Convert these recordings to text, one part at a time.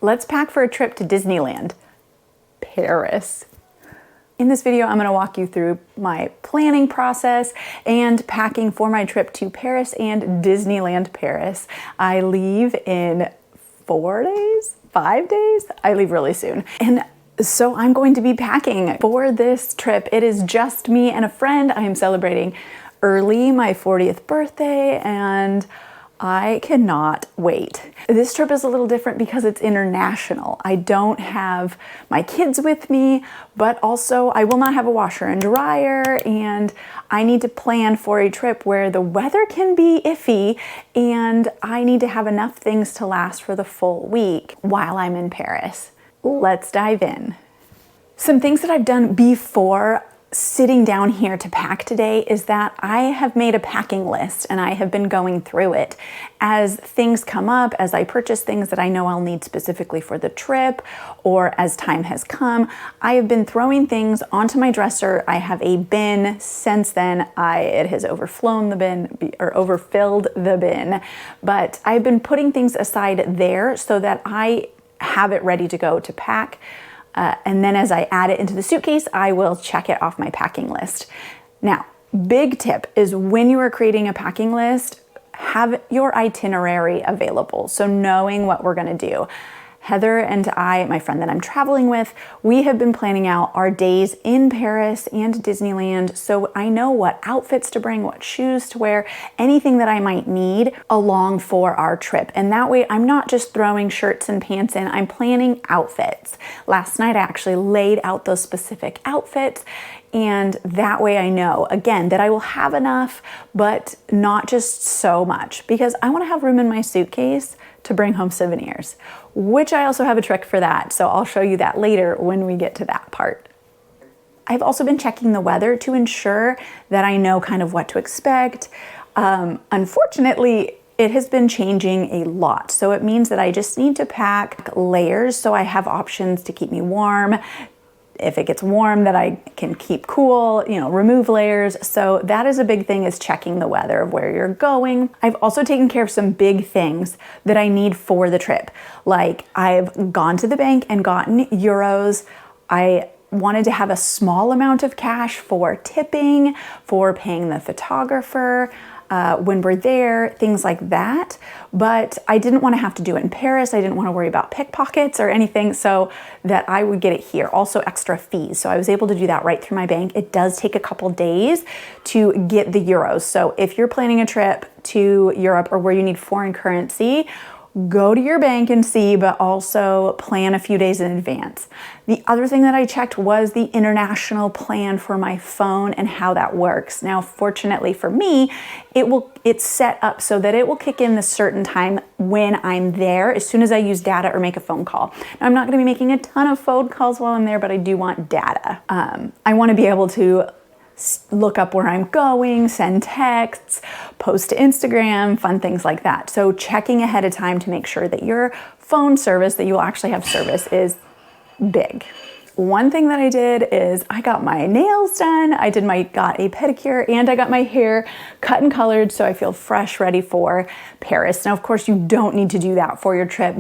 Let's pack for a trip to Disneyland Paris. In this video, I'm going to walk you through my planning process and packing for my trip to Paris and Disneyland Paris. I leave in 4 days, 5 days. I leave really soon. And so I'm going to be packing for this trip. It is just me and a friend. I am celebrating early my 40th birthday and I cannot wait. This trip is a little different because it's international. I don't have my kids with me, but also I will not have a washer and dryer, and I need to plan for a trip where the weather can be iffy and I need to have enough things to last for the full week while I'm in Paris. Let's dive in. Some things that I've done before sitting down here to pack today is that I have made a packing list and I have been going through it as things come up, as I purchase things that I know I'll need specifically for the trip, or as time has come. I have been throwing things onto my dresser. I have a bin. Since then, it has overflown the bin or overfilled the bin, but I've been putting things aside there so that I have it ready to go to pack. And then as I add it into the suitcase, I will check it off my packing list. Now, big tip is when you are creating a packing list, have your itinerary available. So knowing what we're gonna do. Heather and I, my friend that I'm traveling with, we have been planning out our days in Paris and Disneyland, so I know what outfits to bring, what shoes to wear, anything that I might need along for our trip. And that way I'm not just throwing shirts and pants in, I'm planning outfits. Last night I actually laid out those specific outfits, and that way I know, again, that I will have enough, but not just so much, because I want to have room in my suitcase to bring home souvenirs, which I also have a trick for that. So I'll show you that later when we get to that part. I've also been checking the weather to ensure that I know kind of what to expect. Unfortunately, it has been changing a lot. So it means that I just need to pack layers so I have options to keep me warm. If it gets warm, that I can keep cool, remove layers. So that is a big thing, is checking the weather of where you're going. I've also taken care of some big things that I need for the trip. Like I've gone to the bank and gotten euros. I wanted to have a small amount of cash for tipping, for paying the photographer, when we're there, things like that. But I didn't want to have to do it in Paris. I didn't want to worry about pickpockets or anything, so that I would get it here. Also extra fees. So I was able to do that right through my bank. It does take a couple days to get the euros. So if you're planning a trip to Europe or where you need foreign currency, go to your bank and see, but also plan a few days in advance. The other thing that I checked was the international plan for my phone and how that works. Now, fortunately for me, it's set up so that it will kick in a certain time when I'm there, as soon as I use data or make a phone call. Now, I'm not gonna be making a ton of phone calls while I'm there, but I do want data. I wanna be able to look up where I'm going, send texts, post to Instagram, fun things like that. So checking ahead of time to make sure that your phone service, that you will actually have service, is big. One thing that I did is I got my nails done, got a pedicure, and I got my hair cut and colored so I feel fresh, ready for Paris. Now, of course, you don't need to do that for your trip.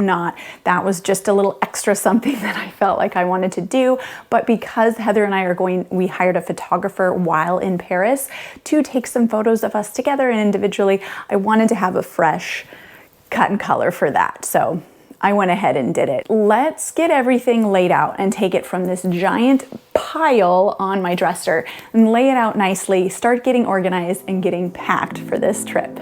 That was just a little extra something that I felt like I wanted to do. But because Heather and I are we hired a photographer while in Paris to take some photos of us together and individually, I wanted to have a fresh cut and color for that. So I went ahead and did it. Let's get everything laid out and take it from this giant pile on my dresser and lay it out nicely, start getting organized and getting packed for this trip.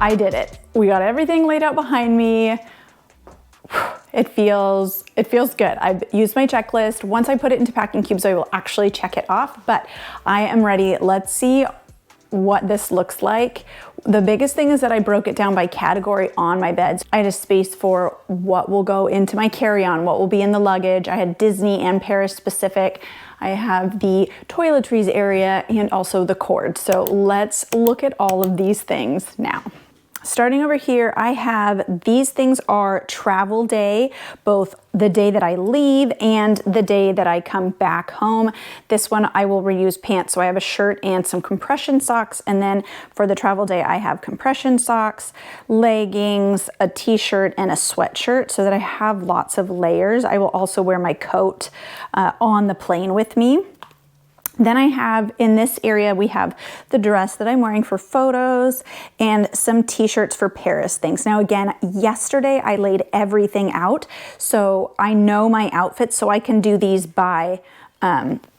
I did it. We got everything laid out behind me. It feels good. I've used my checklist. Once I put it into packing cubes, I will actually check it off, but I am ready. Let's see what this looks like. The biggest thing is that I broke it down by category on my beds. I had a space for what will go into my carry-on, what will be in the luggage. I had Disney and Paris specific. I have the toiletries area and also the cord. So let's look at all of these things now. Starting over here, I have these things are travel day, both the day that I leave and the day that I come back home. This one I will reuse pants, so I have a shirt and some compression socks, and then for the travel day I have compression socks, leggings, a t-shirt, and a sweatshirt so that I have lots of layers. I will also wear my coat on the plane with me. Then I have, in this area, we have the dress that I'm wearing for photos and some t-shirts for Paris things. Now again, yesterday I laid everything out, so I know my outfits, so I can do these by,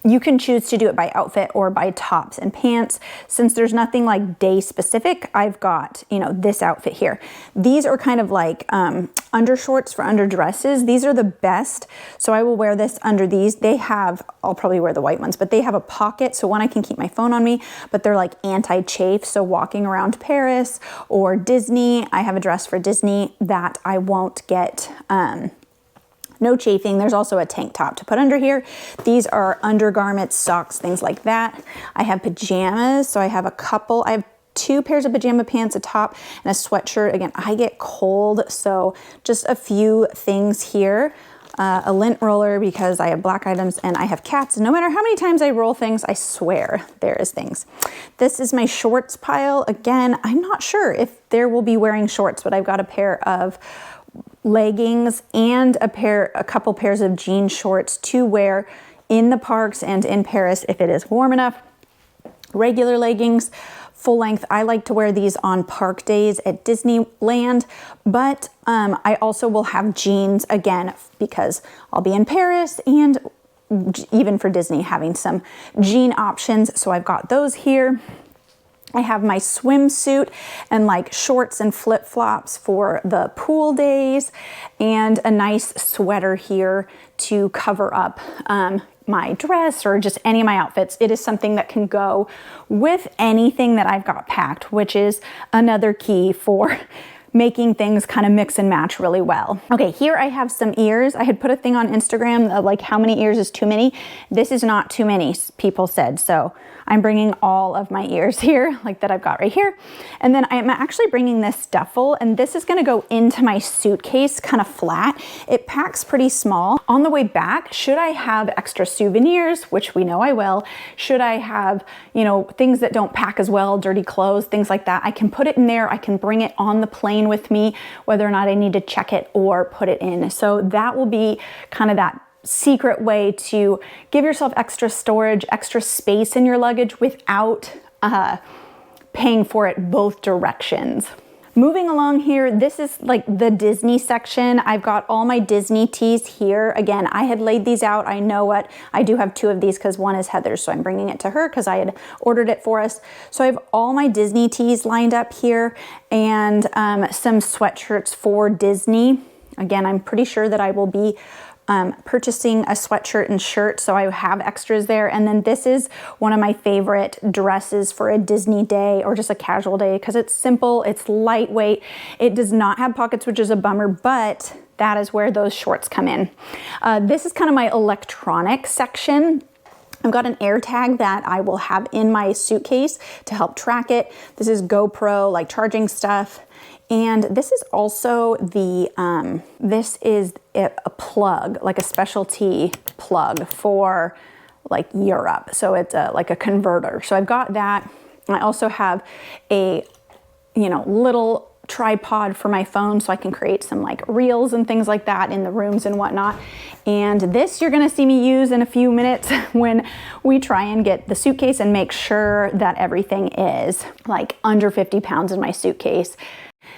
you can choose to do it by outfit or by tops and pants. Since there's nothing like day specific, I've got, you know, this outfit here. These are kind of like undershorts for underdresses. These are the best. So I will wear this under these. They have, I'll probably wear the white ones, but they have a pocket. So one, I can keep my phone on me, but they're like anti-chafe. So walking around Paris or Disney, I have a dress for Disney that I won't get, no chafing. There's also a tank top to put under here. These are undergarments, socks, things like that. I have pajamas. So I have I have 2 pairs of pajama pants, a top and a sweatshirt. Again, I get cold, so just a few things here. A lint roller because I have black items and I have cats. No matter how many times I roll things, I swear there is things. This is my shorts pile. Again, I'm not sure if there will be wearing shorts, but I've got a pair of leggings and a couple pairs of jean shorts to wear in the parks and in Paris if it is warm enough. Regular leggings, full length. I like to wear these on park days at Disneyland, but I also will have jeans again because I'll be in Paris, and even for Disney having some jean options. So I've got those here. I have my swimsuit and like shorts and flip-flops for the pool days, and a nice sweater here to cover up my dress or just any of my outfits. It is something that can go with anything that I've got packed, which is another key for making things kind of mix and match really well. Okay, here I have some ears. I had put a thing on Instagram of like how many ears is too many. This is not too many, people said. So I'm bringing all of my ears here, like that I've got right here. And then I'm actually bringing this duffel, and this is gonna go into my suitcase kind of flat. It packs pretty small. On the way back, should I have extra souvenirs, which we know I will, should I have, you know, things that don't pack as well, dirty clothes, things like that, I can put it in there. I can bring it on the plane with me, whether or not I need to check it or put it in. So that will be kind of that secret way to give yourself extra storage, extra space in your luggage without paying for it both directions. Moving along here, this is like the Disney section. I've got all my Disney tees here. Again, I had laid these out. I know what, I do have 2 of these because one is Heather's, so I'm bringing it to her because I had ordered it for us. So I have all my Disney tees lined up here, and some sweatshirts for Disney. Again, I'm pretty sure that I will be purchasing a sweatshirt and shirt, so I have extras there. And then this is one of my favorite dresses for a Disney day or just a casual day because it's simple, it's lightweight, it does not have pockets, which is a bummer, but that is where those shorts come in. This is kind of my electronic section. I've got an AirTag that I will have in my suitcase to help track it. This is GoPro, like charging stuff. And this is also the, this is a plug, like a specialty plug for like Europe. So it's like a converter. So I've got that. I also have a, you know, little tripod for my phone so I can create some like reels and things like that in the rooms and whatnot. And this you're gonna see me use in a few minutes when we try and get the suitcase and make sure that everything is like under 50 pounds in my suitcase.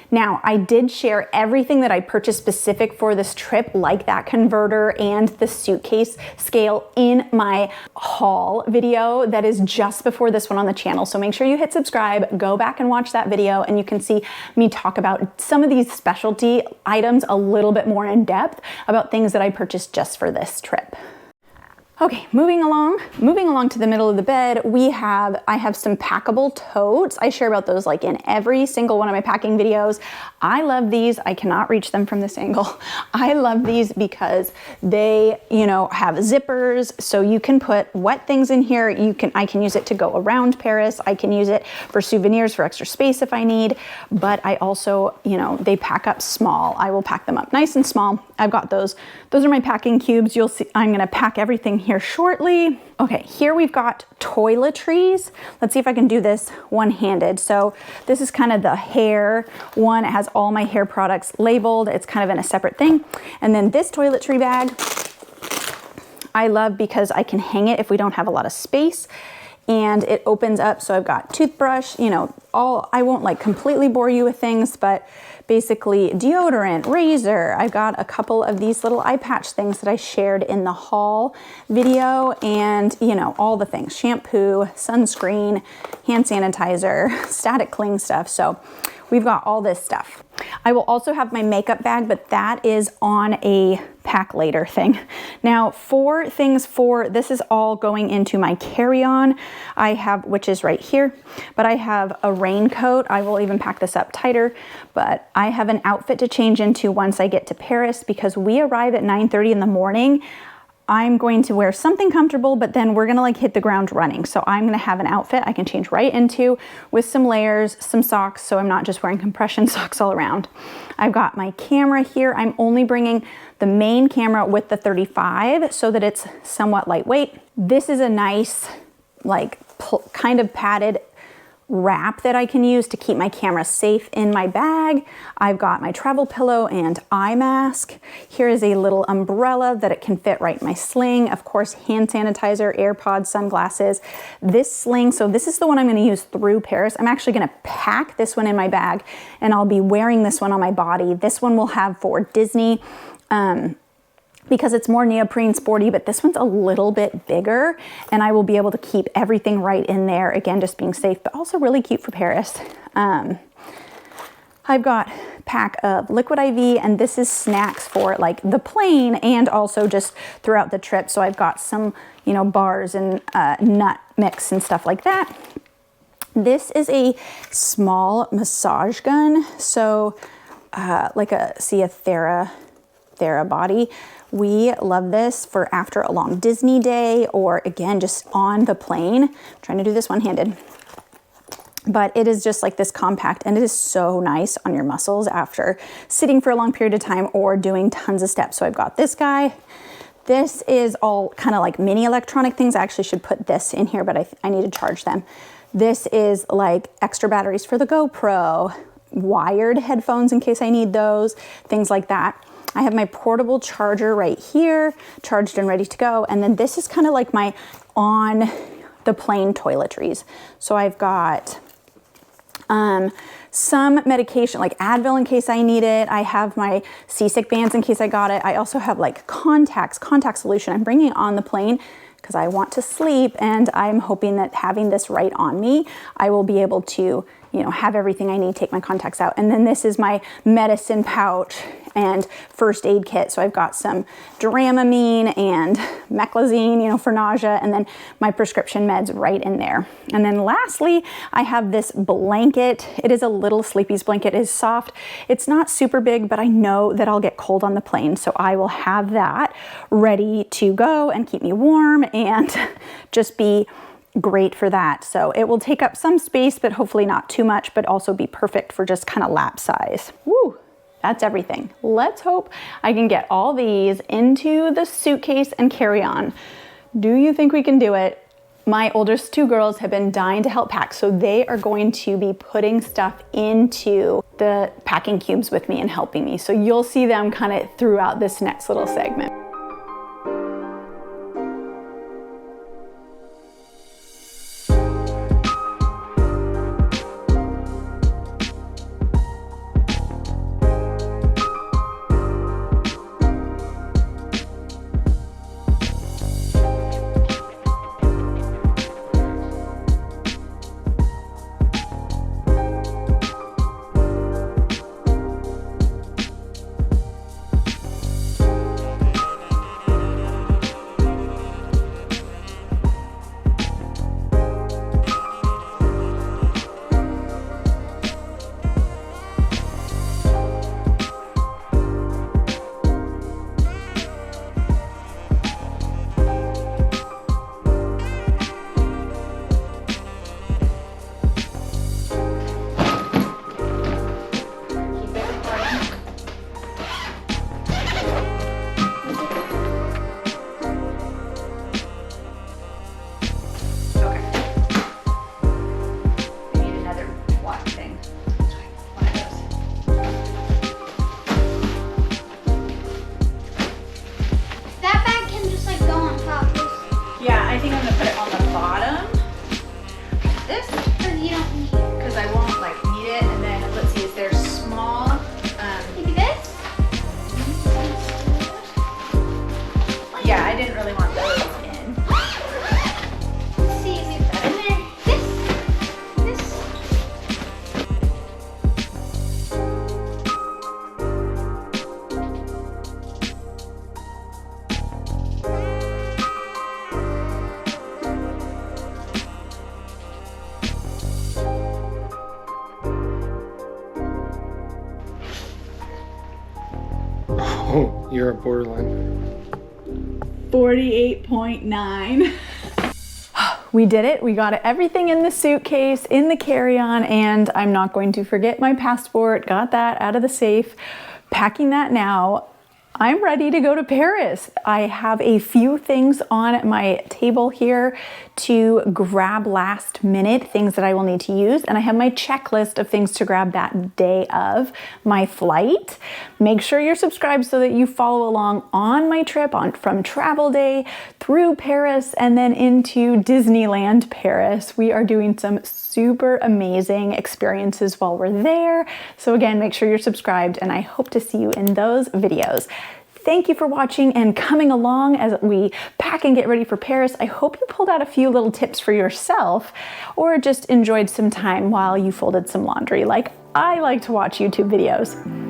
Now, I did share everything that I purchased specific for this trip, like that converter and the suitcase scale, in my haul video that is just before this one on the channel. So make sure you hit subscribe, go back and watch that video, and you can see me talk about some of these specialty items a little bit more in depth about things that I purchased just for this trip. Okay, moving along to the middle of the bed, I have some packable totes. I share about those like in every single one of my packing videos. I love these. I cannot reach them from this angle. I love these because they, have zippers, so you can put wet things in here. I can use it to go around Paris. I can use it for souvenirs, for extra space if I need, but I also, they pack up small. I will pack them up nice and small. I've got those. Those are my packing cubes. You'll see, I'm gonna pack everything here shortly. Okay, here we've got toiletries. Let's see if I can do this one-handed. So this is kind of the hair one. It has all my hair products labeled. It's kind of in a separate thing. And then this toiletry bag, I love because I can hang it if we don't have a lot of space. And it opens up, so I've got toothbrush, I won't like completely bore you with things, but basically deodorant, razor. I've got a couple of these little eye patch things that I shared in the haul video, and all the things, shampoo, sunscreen, hand sanitizer, static cling stuff. So we've got all this stuff. I will also have my makeup bag, but that is on a pack later thing. Now, this is all going into my carry-on. I have, which is right here, but I have a raincoat. I will even pack this up tighter, but I have an outfit to change into once I get to Paris because we arrive at 9:30 in the morning. I'm going to wear something comfortable, but then we're gonna hit the ground running. So I'm gonna have an outfit I can change right into with some layers, some socks, so I'm not just wearing compression socks all around. I've got my camera here. I'm only bringing the main camera with the 35 so that it's somewhat lightweight. This is a nice, kind of padded wrap that I can use to keep my camera safe in my bag. I've got my travel pillow and eye mask. Here is a little umbrella that it can fit right in my sling. Of course, hand sanitizer, AirPods, sunglasses. This sling, so this is the one I'm gonna use through Paris. I'm actually gonna pack this one in my bag and I'll be wearing this one on my body. This one we'll have for Disney. Because it's more neoprene sporty, but this one's a little bit bigger and I will be able to keep everything right in there. Again, just being safe, but also really cute for Paris. I've got a pack of Liquid IV, and this is snacks for the plane and also just throughout the trip. So I've got some, bars and nut mix and stuff like that. This is a small massage gun. So a Thera body. We love this for after a long Disney day, or again, just on the plane. I'm trying to do this one-handed. But it is just this compact, and it is so nice on your muscles after sitting for a long period of time or doing tons of steps. So I've got this guy. This is all kind of mini electronic things. I actually should put this in here, but I need to charge them. This is extra batteries for the GoPro, wired headphones in case I need those, things like that. I have my portable charger right here, charged and ready to go. And then this is kind of my on the plane toiletries. So I've got some medication, like Advil in case I need it. I have my seasick bands in case I got it. I also have contact solution I'm bringing on the plane because I want to sleep, and I'm hoping that having this right on me, I will be able to have everything I need, take my contacts out. And then this is my medicine pouch and first aid kit. So I've got some Dramamine and Meclizine, for nausea, and then my prescription meds right in there. And then lastly, I have this blanket. It is a little Sleepy's blanket. It is soft. It's not super big, but I know that I'll get cold on the plane. So I will have that ready to go and keep me warm and just be great for that. So it will take up some space, but hopefully not too much, but also be perfect for just kind of lap size. Woo, that's everything. Let's hope I can get all these into the suitcase and carry on. Do you think we can do it? My oldest two girls have been dying to help pack, so they are going to be putting stuff into the packing cubes with me and helping me. So you'll see them kind of throughout this next little segment. syrup borderline. 48.9. We did it. We got everything in the suitcase, in the carry-on, and I'm not going to forget my passport. Got that out of the safe. Packing that now. I'm ready to go to Paris. I have a few things on my table here to grab last minute, things that I will need to use, and I have my checklist of things to grab that day of my flight. Make sure you're subscribed so that you follow along on my trip from travel day through Paris and then into Disneyland Paris. We are doing some super amazing experiences while we're there. So again, make sure you're subscribed, and I hope to see you in those videos. Thank you for watching and coming along as we pack and get ready for Paris. I hope you pulled out a few little tips for yourself or just enjoyed some time while you folded some laundry like I like to watch YouTube videos.